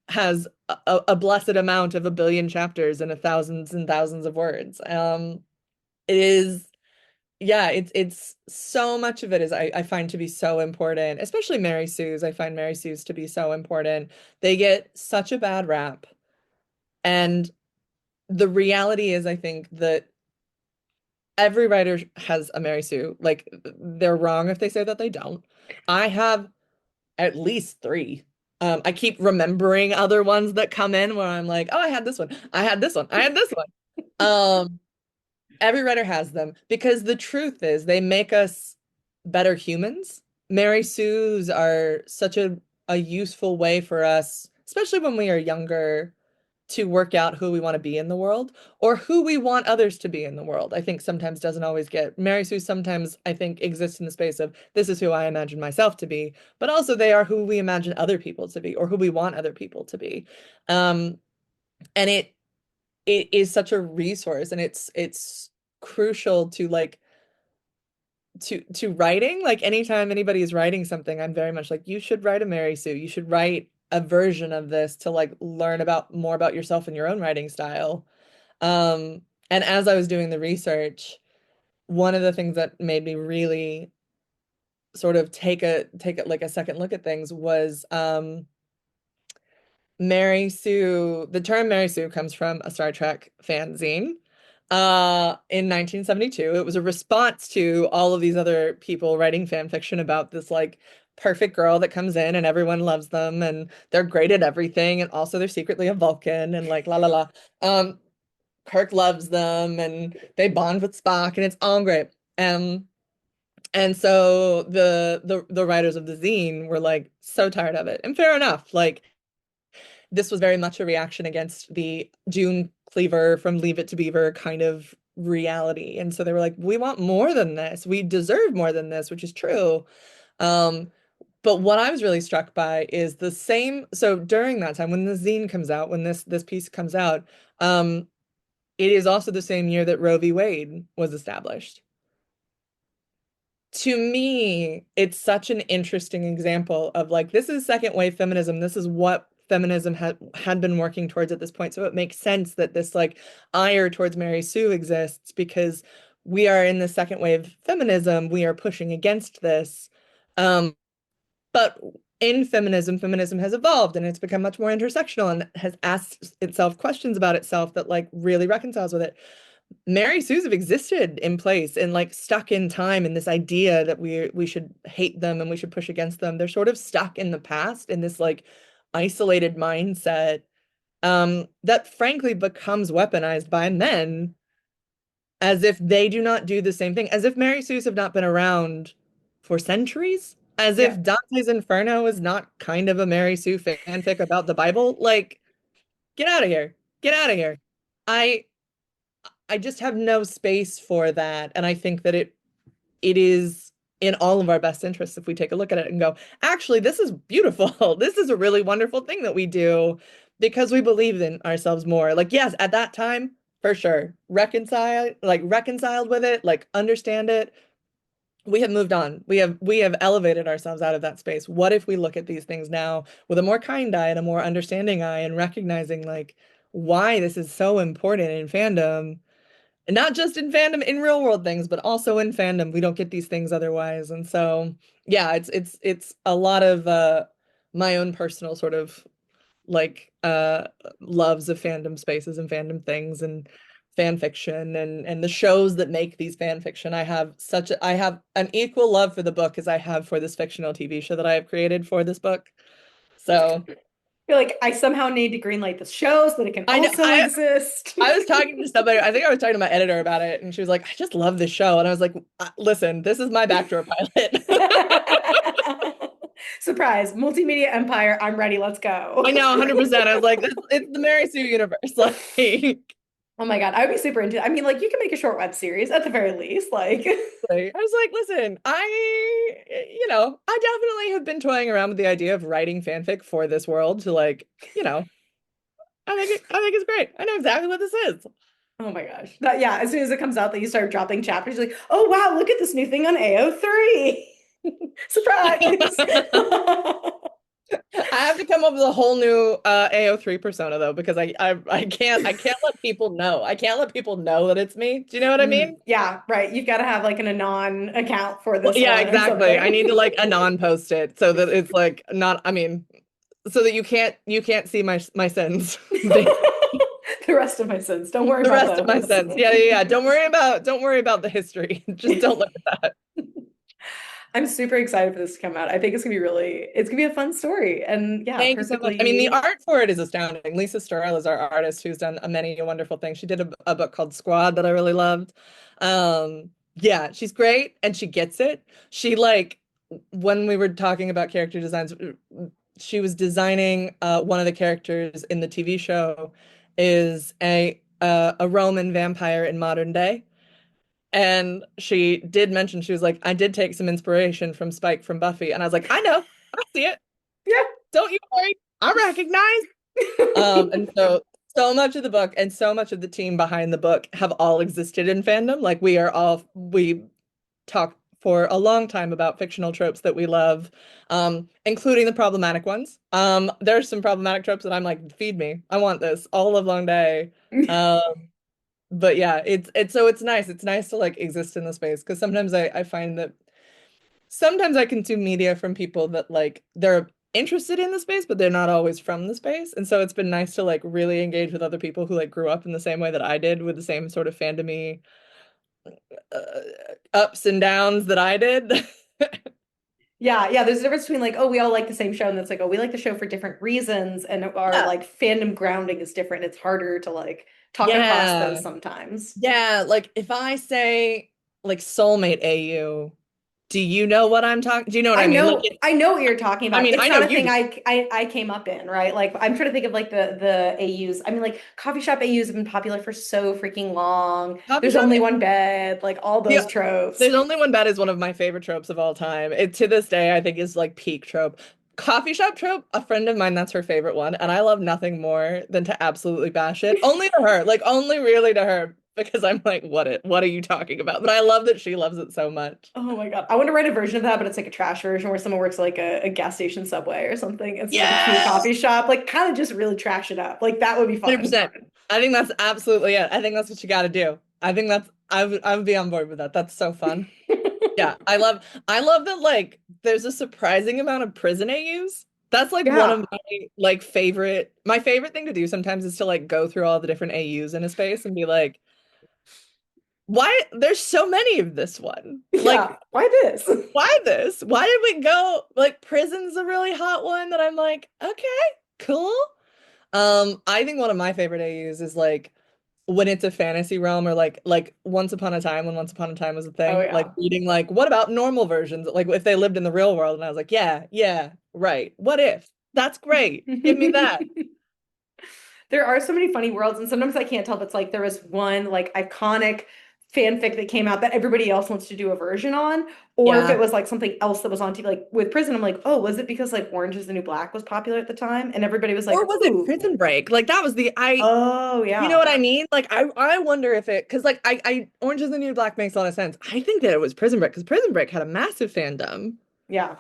has a blessed amount of 1 billion chapters and thousands and thousands of words. It is yeah, it's so much of it is I find to be so important, especially Mary Sue's. I find Mary Sue's to be so important. They get such a bad rap. And the reality is, I think that every writer has a Mary Sue. Like they're wrong if they say that they don't. I have at least three. I keep remembering other ones that come in where I'm like, oh, I had this one. I had this one. I had this one. Um, Every writer has them because the truth is they make us better humans. Mary Sue's are such a useful way for us, especially when we are younger, to work out who we want to be in the world or who we want others to be in the world. I think sometimes doesn't always get Mary Sue sometimes I think exists in the space of this is who I imagine myself to be, but also they are who we imagine other people to be or who we want other people to be. Um, and it is such a resource and it's crucial to like to writing. Like anytime anybody is writing something, I'm very much like, you should write a Mary Sue. You should write a version of this to like learn about more about yourself and your own writing style. Um, and as I was doing the research, one of the things that made me really sort of take a like a second look at things was Mary Sue, the term Mary Sue comes from a Star Trek fanzine in 1972. It was a response to all of these other people writing fan fiction about this like perfect girl that comes in and everyone loves them and they're great at everything and also they're secretly a Vulcan and like la la la. Kirk loves them and they bond with Spock and it's all great. And so the writers of the zine were like so tired of it. And fair enough. Like this was very much a reaction against the June Cleaver from Leave It to Beaver kind of reality. And so they were like, we want more than this. We deserve more than this, which is true. Um, but what I was really struck by is the same. So during that time, when the zine comes out, when this piece comes out, it is also the same year that Roe v. Wade was established. To me, it's such an interesting example of like, this is second wave feminism. This is what feminism had been working towards at this point. So it makes sense that this like ire towards Mary Sue exists because we are in the second wave feminism. We are pushing against this. But in feminism, feminism has evolved and it's become much more intersectional and has asked itself questions about itself that like really reconciles with it. Mary Sue's have existed in place and like stuck in time in this idea that we should hate them and we should push against them. They're sort of stuck in the past in this like isolated mindset that frankly becomes weaponized by men as if they do not do the same thing, as if Mary Sue's have not been around for centuries, as Yeah. if Dante's Inferno is not kind of a Mary Sue fanfic about the Bible. Like, get out of here. Get out of here. I I just have no space for that. And I think that it is in all of our best interests if we take a look at it and go, actually, this is beautiful. This is a really wonderful thing that we do because we believe in ourselves more. Like, yes, at that time, for sure, reconciled with it, like understand it. We have moved on. We have elevated ourselves out of that space. What if we look at these things now with a more kind eye and a more understanding eye and recognizing like why this is so important in fandom, and not just in fandom in real world things, but also in fandom. We don't get these things otherwise. And so, yeah, it's a lot of my own personal sort of like loves of fandom spaces and fandom things and fan fiction and the shows that make these fan fiction. I have an equal love for the book as I have for this fictional TV show that I have created for this book. So Feel like I somehow need to greenlight the show so that it can I know also exist. I was talking to somebody, I think I was talking to my editor about it, and she was like, I just love this show. And I was like, listen, this is my backdoor pilot. Surprise, multimedia empire. I'm ready. Let's go. I know 100%. I was like, it's the Mary Sue universe. Like, Oh my God, I would be super into it. I mean, like, you can make a short web series at the very least. Like, I was like, listen, I definitely have been toying around with the idea of writing fanfic for this world to like, I think it's great. I know exactly what this is. oh my gosh. Yeah, as soon as it comes out that you start dropping chapters, you're like, oh wow, look at this new thing on AO3. Surprise. I have to come up with a whole new AO3 persona though, because I can't let people know. I can't let people know that it's me. Do you know what I mean? Yeah, right. You've got to have like an anon account for Well, this yeah, one or exactly. I something. need to like anon post it so that it's like not, I mean, so that you can't see my sins. The rest of my sins. Don't worry The about rest of my those. sins. Yeah, yeah, yeah. Don't worry about the history. Just don't look at that. I'm super excited for this to come out. I think it's gonna be a fun story. And yeah, Thank you so much. I mean, the perfectly. art for it is astounding. Lisa Sturrell is our artist who's done many wonderful things. She did a book called Squad that I really loved. Yeah, she's great and she gets it. She like when we were talking about character designs, she was designing one of the characters in the TV show is a Roman vampire in modern day. And she did mention, she was like, I did take some inspiration from Spike from Buffy. And I was like, I know, I see it. Yeah. Don't you worry. I recognize. And so much of the book and so much of the team behind the book have all existed in fandom. Like we talk for a long time about fictional tropes that we love, including the problematic ones. There's some problematic tropes that I'm like, feed me. I want this all live long day. Um, but yeah, it's nice. It's nice to like exist in the space because sometimes I find that sometimes I consume media from people that like they're interested in the space, but they're not always from the space. And so it's been nice to like really engage with other people who like grew up in the same way that I did with the same sort of fandomy uh, ups and downs that I did. Yeah, yeah. There's a difference between like, oh, we all like the same show, and it's like, oh, we like the show for different reasons, and our Yeah. like fandom grounding is different. It's harder to like talk across those Yeah. sometimes. Yeah. Like if I say like soulmate AU, do you know what I'm talking? Do you know what I mean? Like, I know what you're talking I about. mean, It's I know not a you thing do. I came up in, right? Like I'm trying to think of like the AUs. I mean, like coffee shop AUs have been popular for so freaking long. Coffee There's shop. only one bed, like all Yeah. those tropes. There's only one bed is one of my favorite tropes of all time. It to this day I think is like peak trope. Coffee shop trope, a friend of mine, that's her favorite one, and I love nothing more than to absolutely bash it. Only to her, like only really to her, because I'm like, what are you talking about? But I love that she loves it so much. Oh my God. I want to write a version of that, but it's like a trash version where someone works like a gas station subway or something instead of a cute Yes! coffee shop. Like kind of just really trash it up. Like that would be fun. 100%. I think that's absolutely it. I think that's what you got to do. I think I would be on board with that. That's so fun. Yeah, I love that like there's a surprising amount of prison AUs. That's like one Yeah. of my favorite thing to do sometimes is to like go through all the different AUs in a space and be like, why there's so many of this one? Like, Yeah. Why this? why this? Why did we go like prison's a really hot one that I'm like, okay, cool. I think one of my favorite AUs is like when it's a fantasy realm or like Once Upon a Time when Once Upon a Time was a Oh thing, like yeah. reading like what about normal versions? Like if they lived in the real world and I was like, yeah, yeah, right. What if? That's great. Give me that. There are so many funny worlds, and sometimes I can't tell if it's like there was one like iconic fanfic that came out that everybody else wants to do a version on, or if it Yeah. was like something else that was on TV. Like with Prison, I'm like, oh, was it because like Orange is the New Black was popular at the time, and everybody was like, Or was it ooh, Prison Break? Like that was the I oh you know yeah, what I mean? Like I wonder if it because like I Orange is the New Black makes a lot of sense. I think that it was Prison Break because Prison Break had a massive fandom. yeah.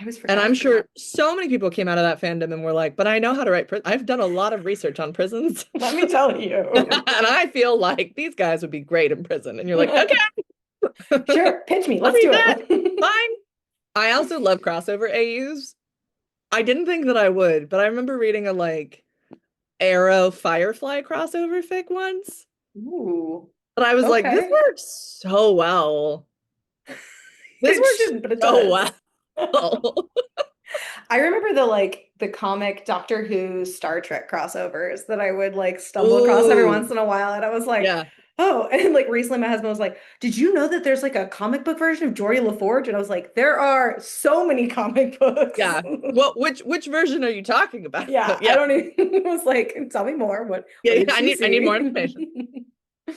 I always And forget. I'm sure so many people came out of that fandom and were like, but I know how to write I've done a lot of research on prisons. Let me tell And you. I feel like these guys would be great in prison. And you're like, okay, Sure, pitch me. I'll Let's read do that. it. Fine. I also love crossover AUs. I didn't think that I would, but I remember reading a like Arrow Firefly crossover fic once. Ooh, But I was like, this okay. works so well. This It works shouldn't, but it so does. well. I remember the comic Doctor Who Star Trek crossovers that I would like stumble across every Ooh, once in a while, and I was like, yeah. oh, and like recently my husband was like, did you know that there's like a comic book version of Geordie LaForge? And I was like, there are so many comic books. Yeah. Well, which version are you talking about? Yeah, I Yeah. don't even. I was like, tell me more. What Yeah, did she I need more see? information.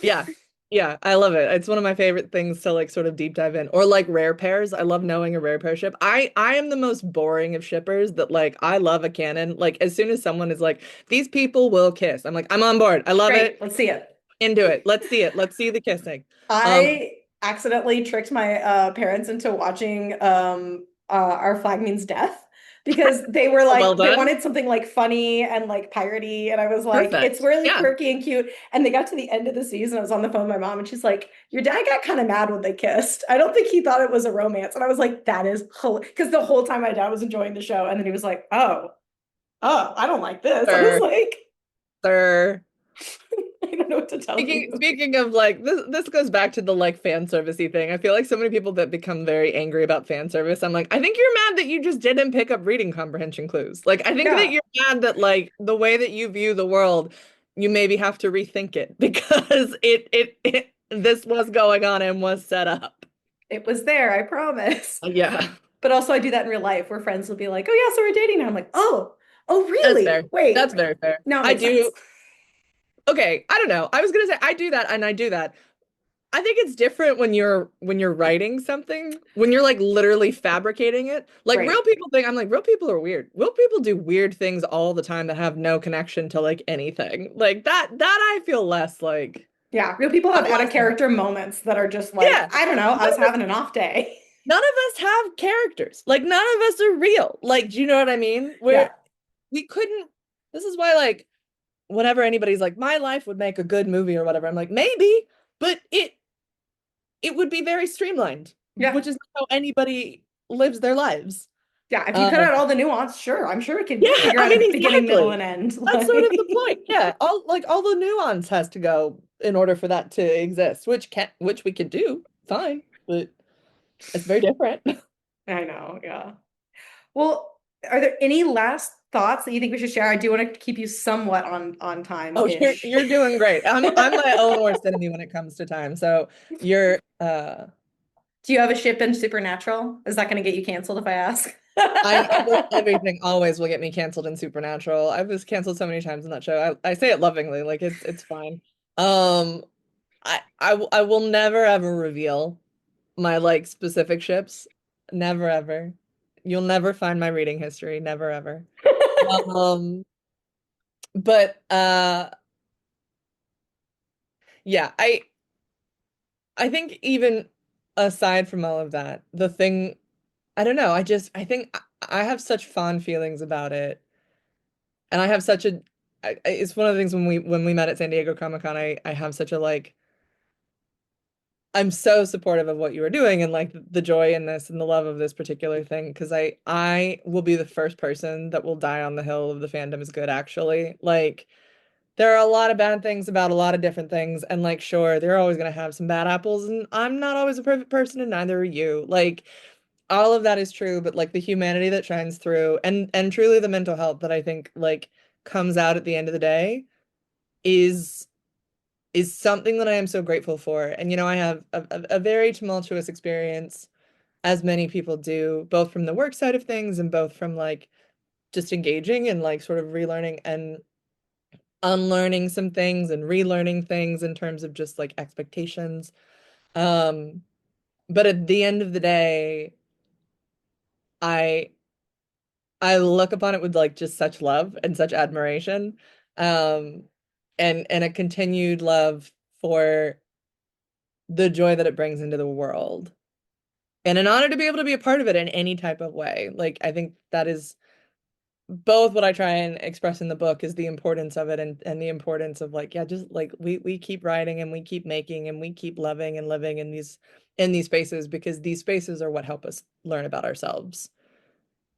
Yeah. Yeah, I love it. It's one of my favorite things to like sort of deep dive in. Or like rare pairs. I love knowing a rare pair ship. I am the most boring of shippers that like I love a canon. Like as soon as someone is like, these people will kiss. I'm like, I'm on board. I love Great, it. let's see it. Into it. Let's see it. Let's see the kissing. Um, I accidentally tricked my parents into watching Our Flag Means Death because they were well like they done. wanted something like funny and like piratey, and I was like, it's Perfect. really Yeah. quirky and cute. And they got to the end of the season. I was on the phone with my mom, and she's like, your dad got kind of mad when they kissed. I don't think he thought it was a romance. And I was like, that is because the whole time my dad was enjoying the show, and then he was like, oh, I don't like this. I was Sir, like, sir. I don't know what to tell you. Speaking of like this goes back to the like fan servicey thing. I feel like so many people that become very angry about fan service. I'm like, I think you're mad that you just didn't pick up reading comprehension clues. Like I think that Yeah. you're mad that like the way that you view the world, you maybe have to rethink it because it this was going on and was set up. It was there, I promise. Yeah, But also I do that in real life where friends will be like, "Oh yeah, so we're dating now." I'm like, "Oh, that's really? fair. Wait, That's very fair. now it I makes sense." do. Okay, I don't know. I was gonna say I do that and I do that. I think it's different when you're writing something, when you're like literally fabricating it. Like real Right. people think I'm like real people are weird. Real people do weird things all the time that have no connection to like anything. Like that I feel less like Yeah, real people have I'm out of less like, character moments that are just like, yeah. I don't know, I None was of us having an off day. none of us have characters. Like none of us are real. Like do you know what I mean? Yeah. We couldn't this is why like whenever anybody's like my life would make a good movie or whatever, I'm like maybe, but it would be very streamlined, Yeah. which is not how anybody lives their lives. Yeah, if you cut Um, out all the nuance, sure, I'm sure we could yeah, figure I out mean, a beginning, middle, exactly. and end. That's sort of Like, the point. Yeah, all the nuance has to go in order for that to exist, which we could do, fine, but it's very different. I know, yeah. Well, are there any last thoughts that you think we should share? I do want to keep you somewhat on Oh, time-ish. you're doing great. I'm my own worst enemy when it comes to time. So you're Do you have a ship in Supernatural? Is that going to get you canceled if I ask? everything always will get me canceled in Supernatural. I was canceled so many times in that show. I say it lovingly, like it's fine. Um, I will never ever reveal my like specific ships. Never ever. You'll never find my reading history. Never ever. Um, but yeah, I think even aside from all of that, the thing I don't know, I think I have such fond feelings about it. And I have such a it's one of the things when we met at San Diego Comic-Con, I have such a like I'm so supportive of what you are doing and like the joy in this and the love of this particular thing because I will be the first person that will die on the hill of the fandom is good actually. Like there are a lot of bad things about a lot of different things and like sure, they're always going to have some bad apples and I'm not always a perfect person and neither are you. Like all of that is true, but like the humanity that shines through and truly the mental health that I think like comes out at the end of the day is is something that I am so grateful for. And, I have a very tumultuous experience, as many people do, both from the work side of things and both from like just engaging and like sort of relearning and unlearning some things and relearning things in terms of just like expectations. But at the end of the day, I I look upon it with like just such love and such admiration, um, and a continued love for the joy that it brings into the world. And an honor to be able to be a part of it in any type of way. Like, I think that is both what I try and express in the book is the importance of it and the importance of like, yeah, just like we keep writing and we keep making and we keep loving and living in these spaces because these spaces are what help us learn about ourselves.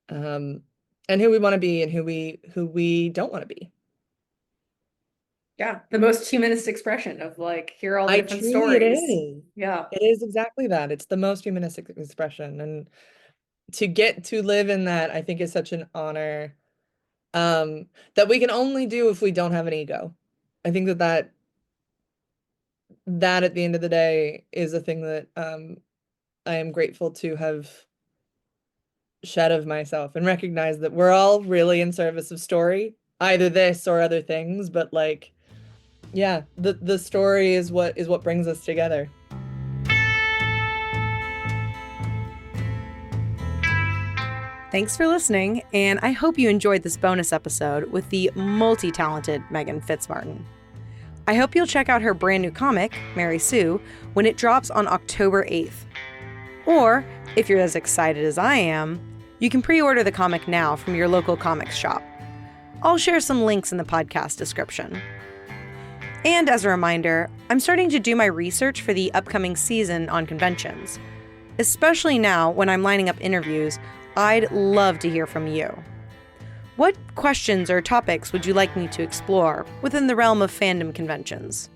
And who we want to be and who we don't want to be. Yeah, the most humanist expression of like, here are all the different Truly stories. it is. Yeah. It is exactly that. It's the most humanistic expression. And to get to live in that, I think is such an honor, that we can only do if we don't have an ego. I think that at the end of the day is a thing that I am grateful to have shed of myself and recognize that we're all really in service of story, either this or other things, but like, yeah, the story is what brings us together. Thanks for listening, and I hope you enjoyed this bonus episode with the multi-talented Meghan Fitzmartin. I hope you'll check out her brand new comic, Mary Sue, when it drops on October 8th. Or, if you're as excited as I am, you can pre-order the comic now from your local comics shop. I'll share some links in the podcast description. And as a reminder, I'm starting to do my research for the upcoming season on conventions. Especially now when I'm lining up interviews, I'd love to hear from you. What questions or topics would you like me to explore within the realm of fandom conventions?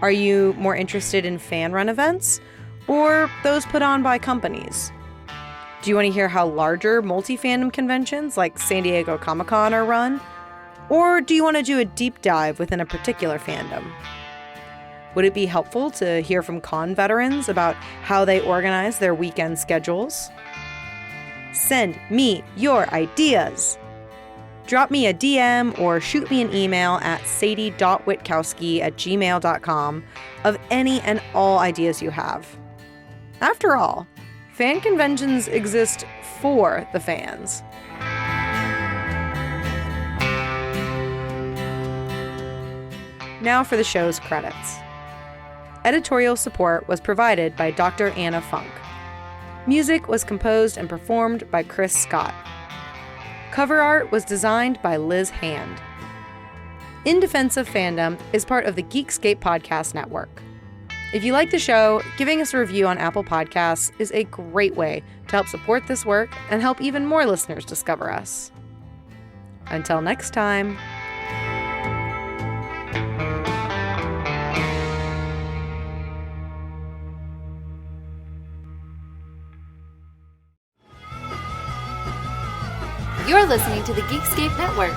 Are you more interested in fan-run events or those put on by companies? Do you want to hear how larger multi-fandom conventions like San Diego Comic-Con are run? Or do you want to do a deep dive within a particular fandom? Would it be helpful to hear from con veterans about how they organize their weekend schedules? Send me your ideas. Drop me a DM or shoot me an email at sadie.witkowski@gmail.com of any and all ideas you have. After all, fan conventions exist for the fans. Now for the show's credits. Editorial support was provided by Dr. Anna Funk. Music was composed and performed by Chris Scott. Cover art was designed by Liz Hand. In Defense of Fandom is part of the Geekscape Podcast Network. If you like the show, giving us a review on Apple Podcasts is a great way to help support this work and help even more listeners discover us. Until next time. You're listening to the Geekscape Network.